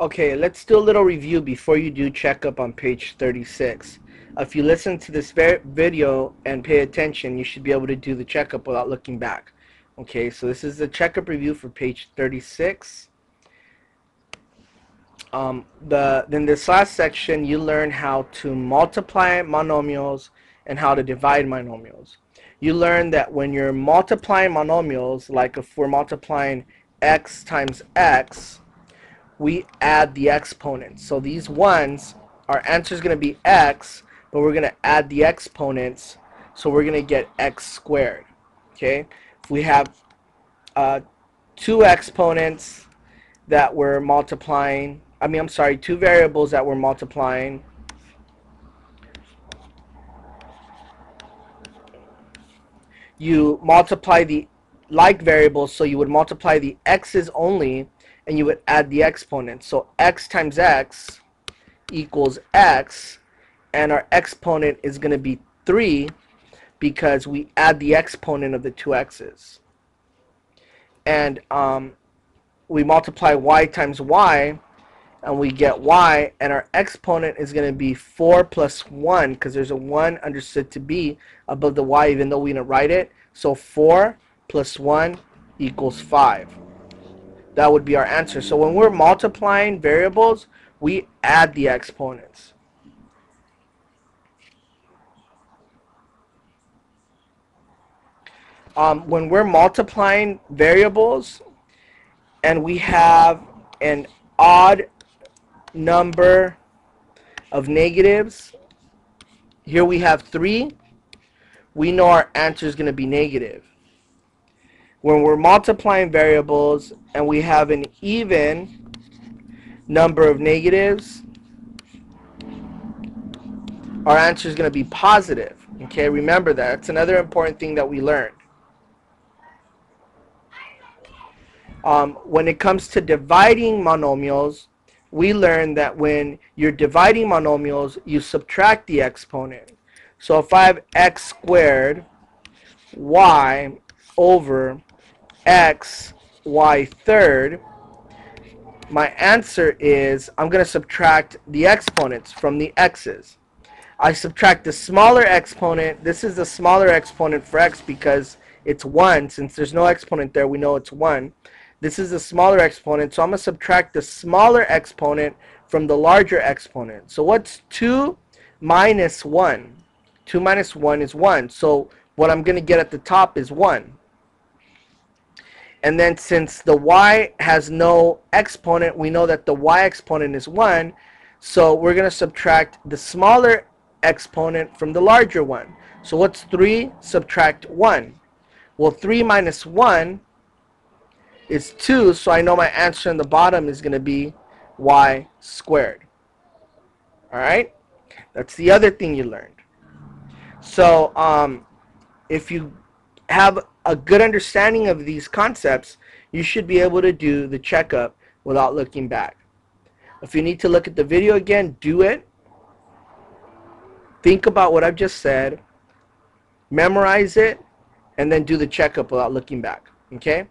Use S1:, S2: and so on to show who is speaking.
S1: Okay, let's do a little review before you do checkup on page 36. If you listen to this video and pay attention, you should be able to do the checkup without looking back. Okay, so this is the checkup review for page 36. Then this last section, you learn how to multiply monomials and how to divide monomials. You learn that when you're multiplying monomials, like if we're multiplying x times x, we add the exponents. So these ones, our answer is going to be x, but we're going to add the exponents, so we're going to get x squared. Okay, if we have two exponents that we're multiplying, two variables that we're multiplying, you multiply the like variables, so you would multiply the x's only and you would add the exponents. So x times x equals x, and our exponent is going to be 3 because we add the exponent of the two x's. And we multiply y times y and we get y, and our exponent is going to be 4 plus 1 because there's a 1 understood to be above the y even though we didn't write it. So 4 plus 1 equals 5. That would be our answer. So when we're multiplying variables, we add the exponents. When we're multiplying variables and we have an odd number of negatives, here we have 3, we know our answer is going to be negative. When we're multiplying variables and we have an even number of negatives, our answer is going to be positive. Okay, remember that. That's another important thing that we learned. When it comes to dividing monomials, we learned that when you're dividing monomials, you subtract the exponent. So if I have x squared y over x y third, my answer is I'm going to subtract the exponents from the x's. I subtract the smaller exponent. This is the smaller exponent for x because it's 1. Since there's no exponent there, we know it's 1. This is the smaller exponent, so I'm going to subtract the smaller exponent from the larger exponent. So what's 2 minus 1? 2 minus 1 is 1. So what I'm going to get at the top is 1. And then since the y has no exponent, we know that the y exponent is 1. So we're going to subtract the smaller exponent from the larger one. So what's 3? Subtract 1. Well, 3 minus 1 is 2. So I know my answer in the bottom is going to be y squared. Alright? That's the other thing you learned. So if you have a good understanding of these concepts, you should be able to do the checkup without looking back. If you need to look at the video again, do it. Think about what I've just said, memorize it, and then do the checkup without looking back. Okay?